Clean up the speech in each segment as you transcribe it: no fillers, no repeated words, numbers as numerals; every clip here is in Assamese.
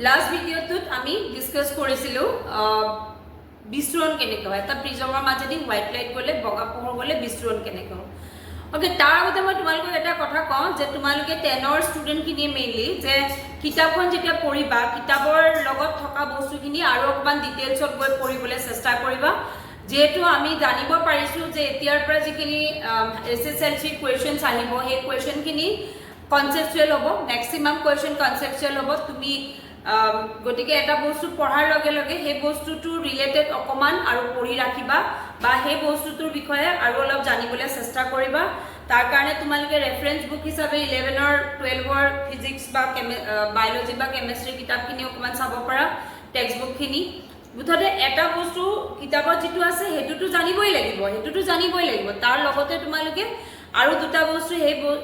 লাষ্ট ভিডিঅ'টোত আমি ডিছকাছ কৰিছিলোঁ বিস্ফোৰণ কেনেকৈ হয়, এটা প্ৰিজমৰ মাজেদি হোৱাইট লাইট গ'লে বগা পোহৰ গ'লে বিস্ফোৰণ কেনেকৈ হয়। অ'কে, তাৰ আগতে মই তোমালোকক এটা কথা কওঁ যে তোমালোকে 10ৰ ষ্টুডেণ্টখিনিয়ে মেইনলি যে কিতাপখন যেতিয়া পঢ়িবা কিতাপৰ লগত থকা বস্তুখিনি আৰু অকণমান ডিটেইলছত গৈ পঢ়িবলৈ চেষ্টা কৰিবা। যিহেতু আমি জানিব পাৰিছোঁ যে এতিয়াৰ পৰা যিখিনি SSLC কুৱেশ্যনছ আহিব সেই কুৱেশ্যনখিনি কনচেপচুৱেল হ'ব, মেক্সিমাম কুৱেশ্যন কনচেপচুৱেল হ'ব। তুমি গতিকে এটা বস্তু পঢ়াৰ লগে লগে সেই বস্তুটো ৰিলেটেড অকণমান আৰু পঢ়ি ৰাখিবা বা সেই বস্তুটোৰ বিষয়ে আৰু অলপ জানিবলৈ চেষ্টা কৰিবা। তাৰ কাৰণে তোমালোকে ৰেফাৰেঞ্চ বুক হিচাপে 11ৰ 12ৰ ফিজিক্স বা বায়'লজি বা কেমেষ্ট্ৰি কিতাপখিনি অকণমান চাব পাৰা, টেক্সট বুকখিনি। মুঠতে এটা বস্তু কিতাপত যিটো আছে সেইটোতো জানিবই লাগিব, তাৰ লগতে তোমালোকে আৰু দুটা বস্তু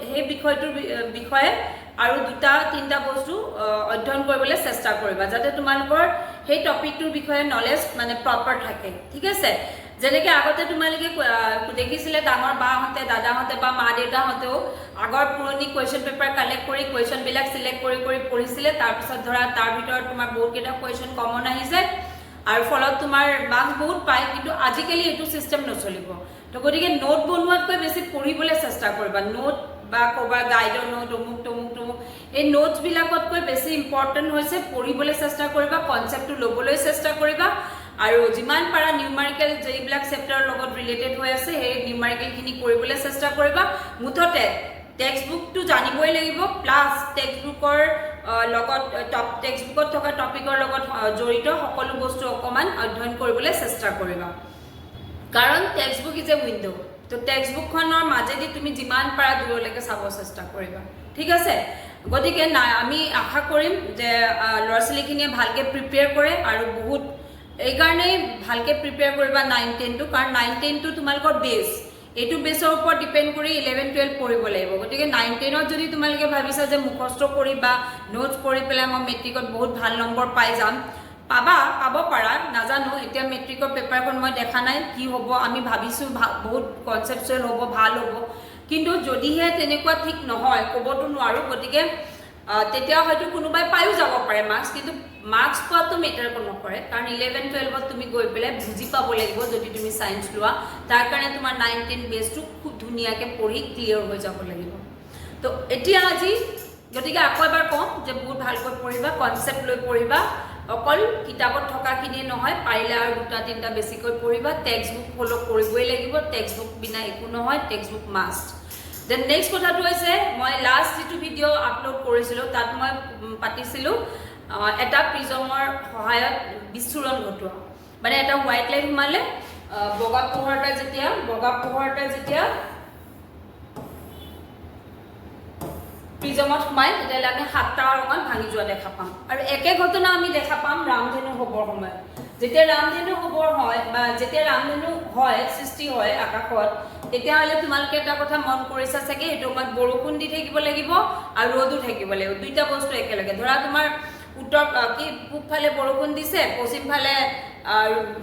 সেই বিষয়টোৰ বিষয়ে আৰু দুটা তিনিটা বস্তু অধ্যয়ন কৰিবলৈ চেষ্টা কৰিবা যাতে তোমালোকৰ সেই টপিকটোৰ বিষয়ে নলেজ মানে প্ৰপাৰ থাকে, ঠিক আছে। যেনেকৈ আগতে তোমালোকে দেখিছিলে ডাঙৰ বাহঁতে দাদাহঁতে বা মা দেউতাহঁতেও আগৰ পুৰণি কুৱেশ্যন পেপাৰ কালেক্ট কৰি কুৱেশ্যনবিলাক চিলেক্ট কৰি পঢ়িছিলে। তাৰপিছত ধৰা তাৰ ভিতৰত তোমাৰ বহুতকেইটা কুৱেশ্যন কমন আহিছে আৰু ফলত তোমাৰ মাৰ্কছ বহুত পায়, কিন্তু আজিকালি এইটো ছিষ্টেম নচলিব। তো গতিকে নোট বনোৱাতকৈ বেছি পঢ়িবলৈ চেষ্টা কৰিবা। নোট বা ক'ৰবাৰ গাইডৰ নোট অমুক এই নোটছবিলাকতকৈ বেছি ইম্পৰ্টেণ্ট হৈছে পঢ়িবলৈ চেষ্টা কৰিবা, কনচেপ্টটো ল'বলৈ চেষ্টা কৰিবা আৰু যিমান পাৰা নিউমাৰিকেল যিবিলাক চেপ্টাৰৰ লগত ৰিলেটেড হৈ আছে সেই নিউমাৰিকেলখিনি কৰিবলৈ চেষ্টা কৰিবা। মুঠতে টেক্সট বুকটো জানিবই লাগিব, প্লাছ টেক্সট বুকৰ লগত টেক্সট বুকত থকা টপিকৰ লগত জড়িত সকলো বস্তু অকণমান অধ্যয়ন কৰিবলৈ চেষ্টা কৰিবা। কাৰণ text book is a wind', তো টেক্সট বুকখনৰ মাজেদি তুমি যিমান পাৰা দূৰলৈকে চাব চেষ্টা কৰিবা, ঠিক আছে। গতিকে আমি আশা কৰিম যে ল'ৰা ছোৱালীখিনিয়ে ভালকৈ প্ৰিপেয়াৰ কৰে আৰু বহুত এইকাৰণেই ভালকৈ প্ৰিপেয়াৰ কৰিবা 9-10টো, কাৰণ 9-10টো তোমালোকৰ বেছ, এইটো বেছৰ ওপৰত ডিপেণ্ড কৰি 11-12 পঢ়িব লাগিব। গতিকে 9-10ত যদি তোমালোকে ভাবিছা যে মুখস্থ কৰি বা নোটছ পঢ়ি পেলাই মই মেট্ৰিকত বহুত ভাল নম্বৰ পাই যাম, পাব পাৰা, নাজানো। এতিয়া মেট্ৰিকৰ পেপাৰখন মই দেখা নাই কি হ'ব, আমি ভাবিছোঁ বহুত কনচেপচুৱেল হ'ব, ভাল হ'ব, কিন্তু যদিহে তেনেকুৱা ঠিক নহয় ক'বতো নোৱাৰোঁ। গতিকে তেতিয়া হয়তো কোনোবাই পায়ো যাব পাৰে মাৰ্কছ, কিন্তু মাৰ্কছ পোৱাটো মেটাৰ নকৰে, কাৰণ 11-12ত তুমি গৈ পেলাই বুজি পাব লাগিব। যদি তুমি ছায়েন্স লোৱা তাৰ কাৰণে তোমাৰ 9-10 বেছটো খুব ধুনীয়াকৈ পঢ়ি ক্লিয়াৰ হৈ যাব লাগিব। তো এতিয়া আজি গতিকে আকৌ এবাৰ কওঁ যে বহুত ভালকৈ পঢ়িবা, কনচেপ্ট লৈ পঢ়িবা, অকল কিতাপত থকাখিনিয়ে নহয়, পাৰিলে আৰু দুটা তিনিটা বেছিকৈ পঢ়িবা। টেক্সট বুক ফ'ল' কৰিবই লাগিব, টেক্সট বুক বিনা একো নহয়, text book must. Then next কথাটো হৈছে মই লাষ্ট যিটো ভিডিঅ' আপলোড কৰিছিলোঁ তাত মই পাতিছিলোঁ এটা প্ৰিজমৰ সহায়ত বিস্ফোৰণ ঘটোৱা, মানে এটা হোৱাইট লাইট সোমালে বগা পোহৰ এটা যেতিয়া প্ৰিজমত সোমাই তেতিয়াহ'লে আমি 7টা ৰঙত ভাঙি যোৱা দেখা পাম। আৰু একে ঘটনা আমি দেখা পাম ৰামধেনু হ'বৰ সময়ত। যেতিয়া ৰামধেনু হ'বৰ হয় বা যেতিয়া ৰামধেনু হয় সৃষ্টি হয় আকাশত, তেতিয়াহ'লে তোমালোকে এটা কথা মন কৰিছা চাগে, সেইটো সময়ত বৰষুণ দি থাকিব লাগিব আৰু ৰ'দো থাকিব লাগিব, দুইটা বস্তু একেলগে। ধৰা তোমাৰ পূবফালে বৰষুণ দিছে, পশ্চিম ফালে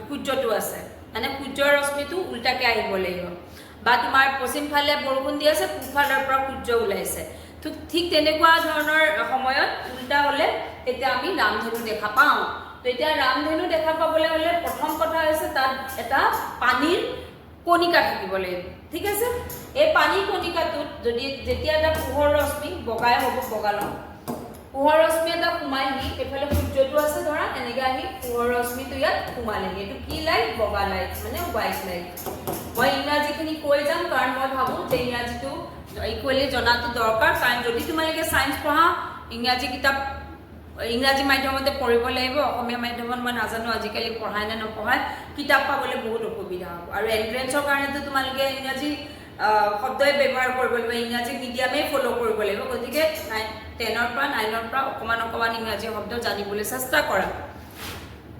সূৰ্যটো আছে, মানে সূৰ্যৰ ৰশ্মিটো উল্টাকৈ আহিব লাগিব, বা তোমাৰ পশ্চিম ফালে বৰষুণ দি আছে, পূবফালৰ পৰা সূৰ্য ওলাইছে। ঠিক তেনেকুৱা ধৰণৰ সময়ত উল্টা হ'লে তেতিয়া আমি ৰামধেনু দেখা পাওঁ। তো এতিয়া ৰামধেনু দেখা পাবলৈ হ'লে প্ৰথম কথা হৈছে তাত এটা পানীৰ কণিকা থাকিব লাগিব, ঠিক আছে। এই পানীৰ কণিকাটোত যেতিয়া এটা পোহৰ ৰশ্মি বগাই হ'ব, বগা ৰং পোহৰ ৰশ্মি এটা সোমাইহি, এইফালে সূৰ্যটো আছে ধৰা, এনেকৈ আহি পোহৰ ৰশ্মিটো ইয়াত সোমালেহি। এইটো কি লাইট? বগা লাইট, মানে হোৱাইট লাইট। মই ইংৰাজীখিনি কৈ যাম কাৰণ মই ভাবোঁ যে ইংৰাজীটো ইকুৱেলি জনাটো দৰকাৰ, কাৰণ যদি তোমালোকে ছায়েন্স পঢ়া ইংৰাজী মাধ্যমতে পঢ়িব লাগিব। অসমীয়া মাধ্যমত মই নাজানো আজিকালি পঢ়ায় নে নপঢ়ায়, কিতাপ পাবলৈ বহুত অসুবিধা হ'ব। আৰু এণ্ট্ৰেঞ্চৰ কাৰণেতো তোমালোকে ইংৰাজী শব্দই ব্যৱহাৰ কৰিব লাগিব, ইংৰাজী মিডিয়ামেই ফ'ল' কৰিব লাগিব। গতিকে 10ৰ পৰা 9ৰ পৰা অকণমান ইংৰাজী শব্দ জানিবলৈ চেষ্টা কৰা।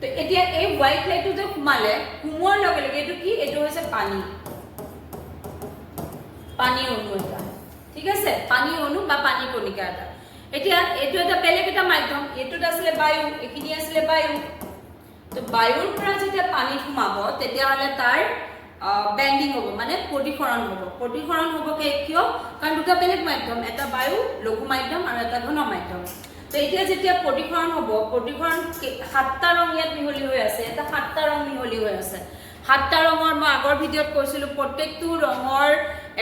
তো এতিয়া এই হোৱাইট লাইটটো যে সোমোৱাৰ লগে লগে এইটো কি? এইটো হৈছে পানীৰ অণু এটা, ঠিক আছে, পানীৰ অণু বা পানীৰ কণিকা এটা। এতিয়া এইটো এটা বেলেগ এটা মাধ্যম, এইটোত আছিলে বায়ু, এইখিনি আছিলে বায়ু। তো বায়ুৰ পৰা যেতিয়া পানীত সোমাব তেতিয়াহ'লে তাৰ বেণ্ডিং হ'ব, মানে প্ৰতিসৰণ হ'ব। কিয়? কাৰণ দুটা বেলেগ মাধ্যম, এটা বায়ু লঘু মাধ্যম আৰু এটা ঘন মাধ্যম। তো এতিয়া যেতিয়া প্ৰতিফলন হ'ব, প্ৰতিফলন 7টা ৰং ইয়াত মিহলি হৈ আছে, এটা 7টা ৰং মিহলি হৈ আছে। 7টা ৰঙৰ মই আগৰ ভিডিঅ'ত কৈছিলোঁ প্ৰত্যেকটো ৰঙৰ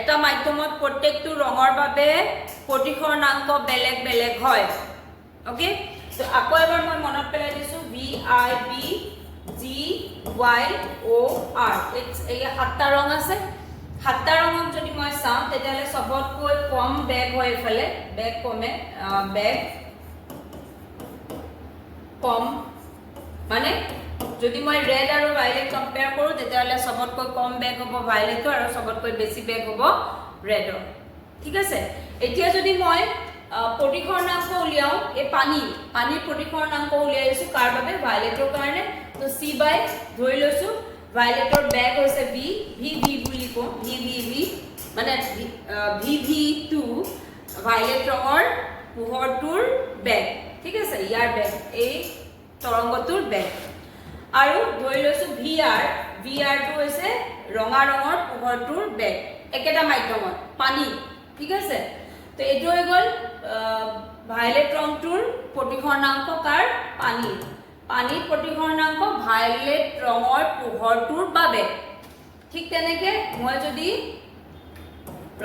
এটা মাধ্যমত প্ৰত্যেকটো ৰঙৰ বাবে প্ৰতিফলনাংক বেলেগ বেলেগ হয়। ওকে, তো আকৌ এবাৰ মই মনত পেলাই দিছোঁ VIBGYOR, এই 7টা ৰং আছে। 7টা ৰঙক যদি মই চাওঁ তেতিয়াহ'লে চবতকৈ কম বেগ হয় এইফালে, বেগ কমে, বেগ কম, মানে যদি মই ৰেড আৰু ভাইলেট কম্পেয়াৰ কৰোঁ তেতিয়াহ'লে চবতকৈ কম বেগ হ'ব ভাইলেটৰ আৰু চবতকৈ বেছি বেগ হ'ব ৰেডৰ। ঠিক আছে, এতিয়া যদি মই প্ৰতিফলনাংক উলিয়াওঁ, এই পানীৰ প্ৰতিফলনাংক উলিয়াই লৈছোঁ কাৰ বাবে? ভাইলেটৰ কাৰণে। তো C বাই ধৰি লৈছোঁ ভাইলেটৰ বেগ হৈছে VV বুলি কওঁ, VV মানে VV2 ভাইলেট ৰঙৰ পোহৰটোৰ বেগ। ঠিক আছে, ইয়াৰ বেগ, এই তৰংগটোৰ বেগ। আৰু ধৰি লৈছোঁ VRটো হৈছে ৰঙা ৰঙৰ পোহৰটোৰ বেগ, একেটা মাধ্যমত পানী। ঠিক আছে, তো এইটো হৈ গ'ল ভাইলেট ৰংটোৰ প্ৰতিফলনাংক কাৰ? পানীৰ প্ৰতিফলনাংক ভাইলেট ৰঙৰ পোহৰটোৰ বাবে। ঠিক তেনেকৈ মই যদি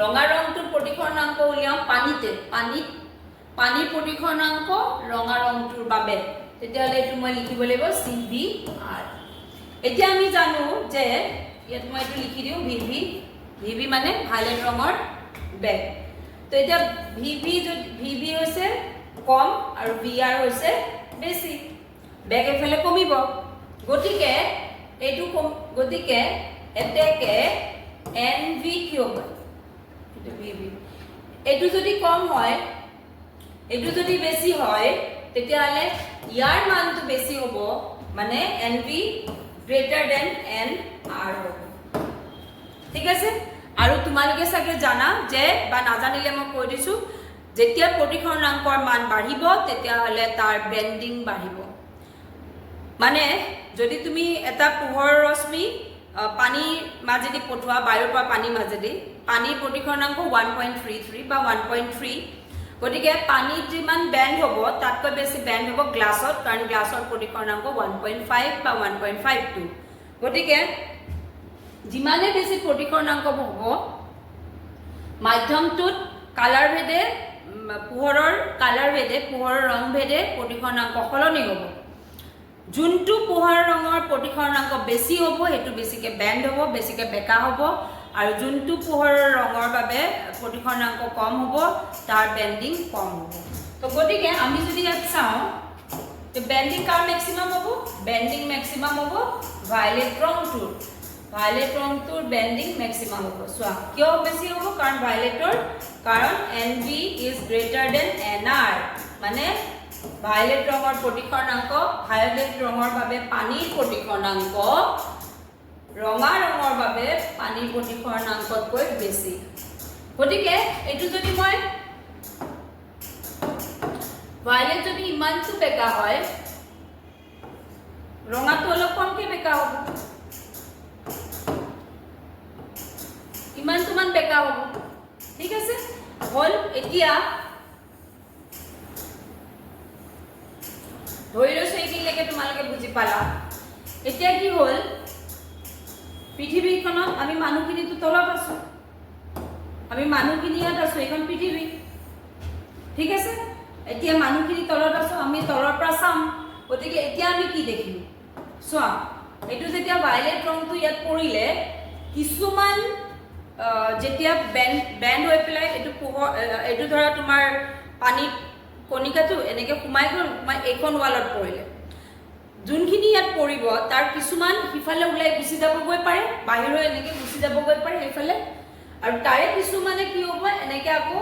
ৰঙা ৰংটোৰ প্ৰতিফলনাংক উলিয়াওঁ পানীৰ প্ৰতিফলনাংক ৰঙা ৰংটোৰ বাবে, তেতিয়াহ'লে এইটো মই লিখিব লাগিব CVR। এতিয়া আমি জানো যে ইয়াত মই এইটো লিখি দিওঁ VV মানে ভাইলেট ৰঙৰ বেগ। তো এতিয়া VV হৈছে কম আৰু VR হৈছে বেছি, বেগ এফালে কমিব। গতিকে এতেকে NV কিয় হয়? VV এইটো যদি কম হয়, এইটো যদি বেছি হয়, তেতিয়াহ'লে ইয়াৰ মানটো বেছি হ'ব, মানে NV greater than NR হ'ব। ঠিক আছে, আৰু তোমালোকে চাগে জানা যে, বা নাজানিলে মই কৈ দিছোঁ, যেতিয়া প্ৰতিফলনাংকৰ মান বাঢ়িব তেতিয়াহ'লে তাৰ বেণ্ডিং বাঢ়িব। মানে যদি তুমি এটা পোহৰ ৰশ্মি পানীৰ মাজেদি পঠোৱা, বায়ুৰ পৰা পানীৰ মাজেদি, পানীৰ প্ৰতিফলনাংক 1.33 বা 1.3, গতিকে পানীত যিমান বেণ্ড হ'ব তাতকৈ বেছি বেণ্ড হ'ব গ্লাছত, কাৰণ গ্লাছৰ প্ৰতিফলনাংক 1.5 বা 1.52। গতিকে যিমানে বেছি প্ৰতিফলনাংক হ'ব, মাধ্যমটোত কালাৰ ভেদে, পোহৰৰ কালাৰ ভেদে, পোহৰৰ ৰং ভেদে প্ৰতিফলনাংক সলনি হ'ব। যোনটো পোহৰ ৰঙৰ প্ৰতিফলনাংক বেছি হ'ব সেইটো বেছিকৈ বেণ্ড হ'ব, বেছিকৈ বেকা হ'ব, আৰু যোনটো পোহৰৰ ৰঙৰ বাবে প্ৰতিফলনাংক কম হ'ব তাৰ বেণ্ডিং কম হ'ব। তো গতিকে আমি যদি ইয়াত চাওঁ, বেণ্ডিং কাৰ মেক্সিমাম হ'ব? বেণ্ডিং মেক্সিমাম হ'ব ভাইলেট ৰংটোৰ বেণ্ডিং মেক্সিমাম হ'ব। চোৱা কিয় বেছি হ'ব? কাৰণ ভাইলেটৰ, কাৰণ NV is greater than NR, মানে ভাইলেট ৰঙৰ প্ৰতিফলনাংক, ভাইলেট ৰঙৰ বাবে পানীৰ প্ৰতিফলনাংক ৰঙা ৰঙৰ বাবে পানীৰ প্ৰতিফলনাংকতকৈ বেছি। গতিকে এইটো যদি মই ভাইলেট যদি ইমানটো বেকা হয়, ৰঙাটো অলপ কমকৈ বেকা হ'ব, ইমানটোমান বেকা হ'ব। ঠিক আছে, হ'ল। এতিয়া ধৰি লৈছোঁ এইখিনিলৈকে তোমালোকে বুজি পালা। এতিয়া কি হ'ল, পৃথিৱীখনত আমি মানুহখিনিতো তলত আছোঁ, আমি মানুহখিনি ইয়াত আছোঁ, এইখন পৃথিৱী। ঠিক আছে, এতিয়া মানুহখিনি তলত আছোঁ, আমি তলৰ পৰা চাম। গতিকে এতিয়া আমি কি দেখিম? চোৱা, এইটো যেতিয়া ভাইলেট ৰংটো ইয়াত পৰিলে, কিছুমান যেতিয়া বেণ্ড হৈ পেলাই এইটো পোহৰ, এইটো ধৰা তোমাৰ পানীত কণিকাটো এনেকৈ সোমাই গ'ল, সোমাই এইখন ৱালত পৰিলে, যোনখিনি ইয়াত পৰিব তাৰ কিছুমান সিফালে ওলাই গুচি যাবগৈ পাৰে, বাহিৰৰ এনেকৈ গুচি যাবগৈ পাৰে সেইফালে, আৰু তাৰে কিছুমানে কি হ'ব, এনেকৈ আকৌ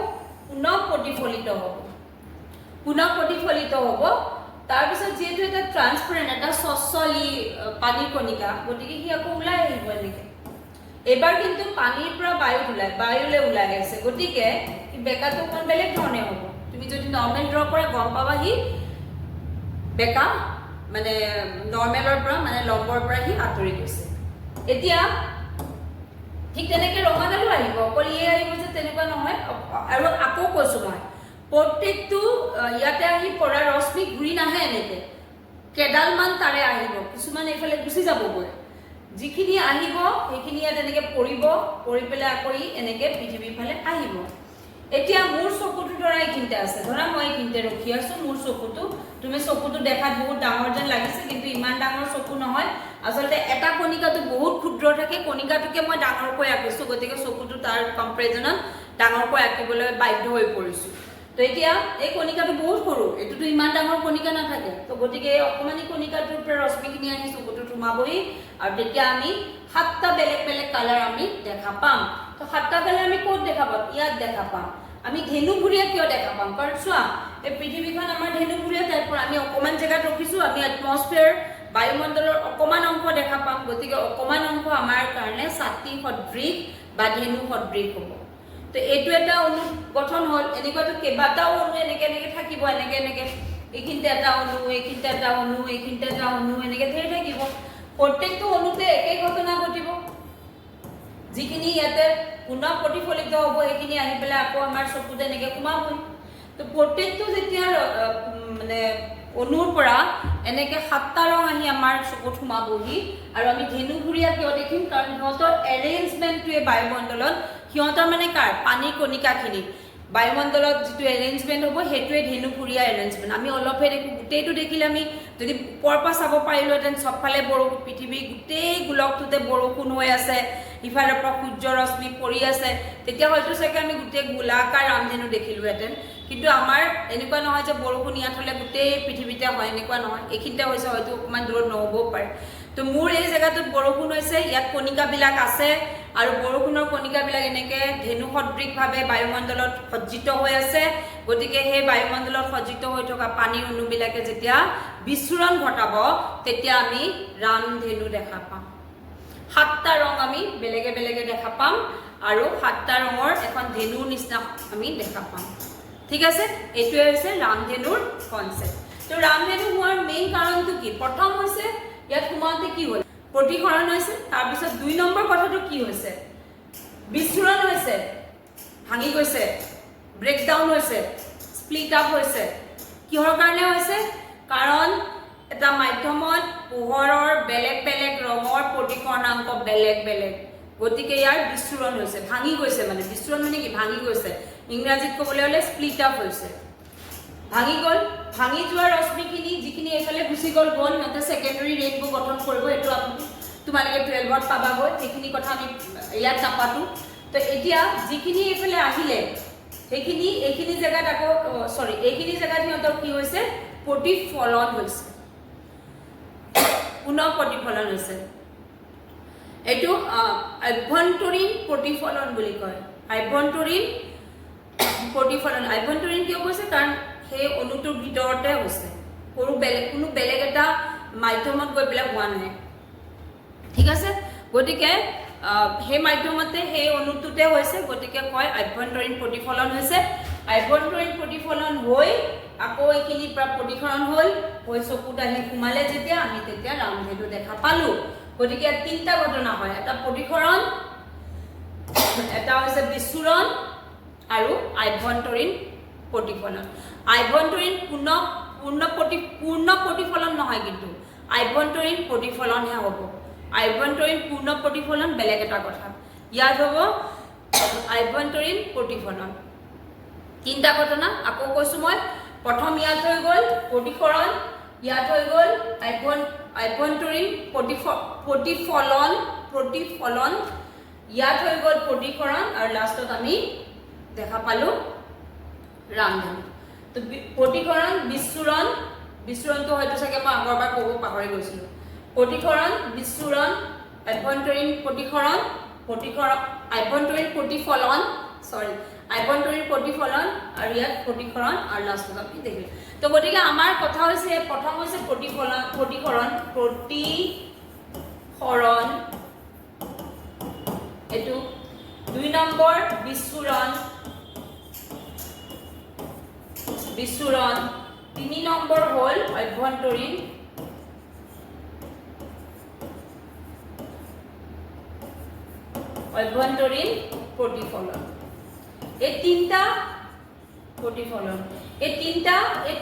পুনৰ প্ৰতিফলিত হ'ব। তাৰপিছত যিহেতু এটা ট্ৰান্সপাৰেণ্ট, এটা স্বচ্ছলি পানীৰ কণিকা, গতিকে সি আকৌ ওলাই আহিব এনেকৈ। এইবাৰ কিন্তু পানীৰ পৰা বায়ুলৈ ওলাই আছে, গতিকে বেকাটো অকণ বেলেগ ধৰণে হ'ব। তুমি যদি নৰ্মেল ড্ৰ কৰা গম পাবা সি বেকা, মানে নৰ্মেলৰ পৰা, মানে লম্বৰ পৰা সি আঁতৰি গৈছে। এতিয়া ঠিক তেনেকৈ ৰঙাডালো আহিব, অকল ইয়ে আহিব যে তেনেকুৱা নহয়। আৰু আকৌ কৈছোঁ মই, প্ৰত্যেকটো ইয়াতে আহি পৰা ৰশ্মি ঘূৰি নাহে এনেকে কেডালমান তাৰে আহিব কিছুমান এইফালে গুচি যাবগৈ যিখিনি আহিব সেইখিনি ইয়াত এনেকে পৰিব পৰি পেলাই আকৌ এনেকে পৃথিৱীৰ ফালে আহিব এতিয়া মোৰ চকুটো ধৰা এইখিনিতে আছে ধৰা মই এইখিনিতে ৰখি আছো মোৰ চকুটো তুমি চকুটো দেখাত বহুত ডাঙৰ যেন লাগিছে কিন্তু ইমান ডাঙৰ চকু নহয় আসলতে এটা কণিকাটো বহুত ক্ষুদ্ৰ থাকে কণিকাটোকে মই ডাঙৰকৈ আঁকিছো গতিকে চকুটো তাৰ কম্পেৰিজনত ডাঙৰকৈ আঁকিবলৈ বাধ্য হৈ পৰিছো তো এতিয়া এই কণিকাটো বহুত সৰু এটোটো ইমান ডাঙৰ কণিকা নাথাকে তো গতিকে অকমানি কণিকাটোৰ পৰা ৰশ্মিখিনি আহি চকুটো সোমাবহি আৰু তেতিয়া আমি সাতটা বেলেগ বেলেগ কালাৰ আমি দেখা পাম তো সাতটা কালাৰ আমি ক'ত দেখা পাম ইয়াত দেখা পাম আমি ধেনুভুৰিয়া কিয় দেখা পাম কাৰণ চোৱা এই পৃথিৱীখন আমাৰ ধেনুভুৰিয়া টাইপৰ আমি অকমান জেগাত ৰখিছো আমি এটমস্ফিয়াৰ বায়ুমণ্ডলৰ অকমান অংশ দেখা পাম গতিকে অকমান অংশ আমাৰ কাৰণে ছাতি সদৃশ বা ধেনু সদৃশ হ'ব তো এইটো এটা অণু গঠন হল এনেকুৱাটো কেইবাটাও অণু এনেকে এনেকে থাকিব এনেকে এনেকে এইখিনিতে এটা অণু এইখিনিতে এটা অণু এইখিনিতে এটা অণু এনেকে ধৰি থাকিব প্ৰত্যেকটো অণুতে একেই ঘটনা ঘটিব যিখিনি ইয়াতে পুনৰ প্ৰতিফলিত হ'ব সেইখিনি আহি পেলাই আকৌ আমাৰ চকুতে এনেকে সোমাবই তো প্ৰত্যেকটো যেতিয়া মানে অণুৰ পৰা এনেকে সাতটা ৰং আহি আমাৰ চকুত সোমাবহি আৰু আমি ধেনুভুৰিয়া কিয় দেখিম কাৰণ সিহঁতৰ এৰেঞ্জমেণ্টটোৱে বায়ুমণ্ডলত সিহঁতৰ মানে কাৰ পানীৰ কণিকাখিনি বায়ুমণ্ডলত যিটো এৰেঞ্জমেণ্ট হ'ব সেইটোৱে ধেনুভুৰিয়া এৰেঞ্জমেণ্ট আমি অলপহে দেখোঁ গোটেইটো দেখিলে আমি যদি ওপৰৰ পৰা চাব পাৰিলোহেঁতেন চবফালে বৰষুণ পৃথিৱী গোটেই গোলকটোতে বৰষুণ হৈ আছে ইফালৰ পৰা সূৰ্য ৰশ্মি পৰি আছে তেতিয়া হয়তো চাগে আমি গোটেই গোলাকাৰ ৰামধেনু দেখিলোহেঁতেন কিন্তু আমাৰ এনেকুৱা নহয় যে বৰষুণ ইয়াত হ'লে গোটেই পৃথিৱীতে হয় এনেকুৱা নহয় এইখিনিতে হৈছে হয়তো অকণমান দূৰত নহ'বও পাৰে তো মোৰ এই জেগাটোত বৰষুণ হৈছে ইয়াত কণিকাবিলাক আছে আৰু বৰষুণৰ কণিকাবিলাক এনেকে ধেনু সদৃশভাৱে বায়ুমণ্ডলত সজ্জিত হৈ আছে গতিকে সেই বায়ুমণ্ডলত সজ্জিত হৈ থকা পানীৰ অণুবিলাকে যেতিয়া বিস্ফোৰণ ঘটাব তেতিয়া আমি ৰামধেনু দেখা পাম সাতটা ৰং আমি বেলেগে বেলেগে দেখা পাম আৰু সাতটা ৰঙৰ এখন ধেনুৰ নিচিনা আমি দেখা পাম ঠিক আছে এইটোৱে হৈছে ৰামধেনুৰ কনসেপ্ট তো ৰামধেনু হোৱাৰ মেইন কাৰণটো কি প্ৰথম হৈছে ইয়াত সোমাওঁতে কি হ'ল প্ৰতিসৰণ হৈছে তাৰপিছত 2 নম্বৰ কথাটো কি হৈছে বিস্ফোৰণ হৈছে ভাঙি গৈছে ব্ৰেকডাউন হৈছে স্প্লিট আপ হৈছে কিহৰ কাৰণে হৈছে কাৰণ এটা মাধ্যমত পোহৰৰ বেলেগ বেলেগ ৰঙৰ প্ৰতিকৰণাংক বেলেগ বেলেগ গতিকে ইয়াৰ বিস্ফোৰণ হৈছে ভাঙি গৈছে মানে বিস্ফোৰণ মানে কি ভাঙি গৈছে ইংৰাজীত ক'বলৈ হ'লে স্প্লিট আপ হৈছে ভাঙি গ'ল ভাঙি যোৱা ৰশ্মিখিনি যিখিনি এফালে গুচি গ'ল সিহঁতে ছেকেণ্ডাৰী ৰেইনবো গঠন কৰিব এইটো তোমালোকে 12ত পাবাগৈ সেইখিনি কথা আমি ইয়াত নাপাতো তো এতিয়া যিখিনি এফালে আহিলে সেইখিনি এইখিনি জেগাত আকৌ এইখিনি জেগাত সিহঁতৰ কি হৈছে প্ৰতিফলন হৈছে পুনৰ প্ৰতিফলন হৈছে এইটো আভ্যন্তৰীণ প্ৰতিফলন বুলি কয় আভ্যন্তৰীণ প্ৰতিফলন আভ্যন্তৰীণ কিয় কৈছে কাৰণ সেই অণুটোৰ ভিতৰতে হৈছে কোনো বেলেগ এটা মাধ্যমত গৈ পেলাই হোৱা নাই ঠিক আছে গতিকে সেই মাধ্যমতে সেই অণুটোতে হৈছে গতিকে কয় আভ্যন্তৰীণ প্ৰতিফলন হৈছে আভ্যন্তৰীণ প্ৰতিফলন হৈ আকৌ এইখিনিৰ পৰা প্ৰতিসৰণ হ'ল হৈ চকুত আহি সোমালে যেতিয়া আমি তেতিয়া ৰামধেনু দেখা পালো গতিকে তিনিটা ঘটনা হয় এটা প্ৰতিসৰণ এটা হৈছে বিস্ফোৰণ আৰু আভ্যন্তৰীণ প্ৰতিফলন আভ্যন্তৰীণ পূৰ্ণ প্ৰতিফলন নহয় কিন্তু আভ্যন্তৰীণ প্ৰতিফলনহে হ'ব আভ্যন্তৰীণ পূৰ্ণ প্ৰতিফলন বেলেগ এটা কথা ইয়াত হ'ব আভ্যন্তৰীণ প্ৰতিফলন তিনিটা ঘটনা আকৌ কৈছো মই প্ৰথম ইয়াত হৈ গ'ল প্ৰতিসৰণ ইয়াত হৈ গ'ল আভ্যন্তৰীণ প্ৰতিফলন ইয়াত হৈ গ'ল প্ৰতিসৰণ আৰু লাষ্টত আমি দেখা পালো ৰামধেনু তো প্ৰতিসৰণ বিস্ফোৰণটো হয়তো চাগে মই আগৰবাৰ ক'ব পাহৰি গৈছিলোঁ প্ৰতিসৰণ বিস্ফোৰণ আভ্যন্তৰীণ প্ৰতিসৰণ আভ্যন্তৰীণ প্ৰতিফলন আভ্যন্তৰীণ প্ৰতিফলন আৰু ইয়াত প্ৰতিসৰণ আৰু লাষ্টত আমি দেখিলোঁ তো গতিকে আমাৰ কথা হৈছে প্ৰথম হৈছে প্ৰতিসৰণ এইটো 2 নম্বৰ বিস্ফোৰণ 3 নম্বৰ হ'ল আভ্যন্তৰীণ প্ৰতিফলন এই তিনিটা প্ৰতিফলন এই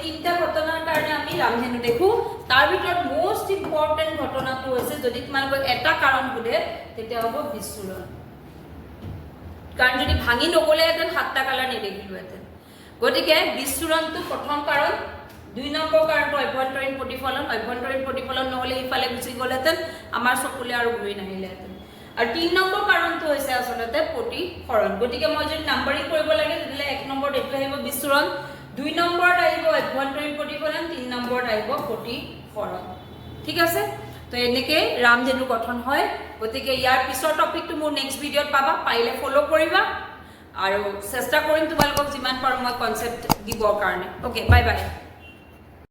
তিনটা ঘটনাৰ কাৰণে আমি ৰামধেনু দেখো তাৰ ভিতৰত মোস্ট ইম্পৰ্টেন্ট ঘটনাটো হৈছে যদি তোমালোকক এটা কাৰণ বুলে তেতিয়া হ'ব বিস্ফোৰণ কাৰণ যদি ভাঙি নগলে হেতেন সাতটা কালাৰ নেদেখিলো হেতেন গতিকে বিস্ফোৰণটো প্ৰথম কাৰণ 2 নম্বৰ কাৰণটো অভ্যন্তৰীণ প্ৰতিফলন নহলে ইফালে গুচি গলেতেন আমাৰ চকুলে আৰু ঘূৰি নাহিলে হেতেন আৰু 3 নম্বৰ কাৰণটো হৈছে আসলতে প্ৰতিফলন গতিকে মই যদি নাম্বাৰিং কৰিব লাগে তেতিয়ালে 1 নম্বৰত এইটো আহিব বিস্ফোৰণ 2 নম্বৰত আহিব অভ্যন্তৰীণ প্ৰতিফলন 3 নম্বৰত আহিব প্ৰতিফলন ঠিক আছে তো এনেকে ৰামধেনু গঠন হয় গতিকে ইয়াৰ পিছৰ টপিকটো মোৰ নেক্সট ভিডিঅত পাবা পাৰিলে ফলো কৰিবা আৰু চেষ্টা কৰিম তোমালোকক যিমান পাৰো মই কনসেপ্ট দিবৰ কাৰণে ওকে বাই বাই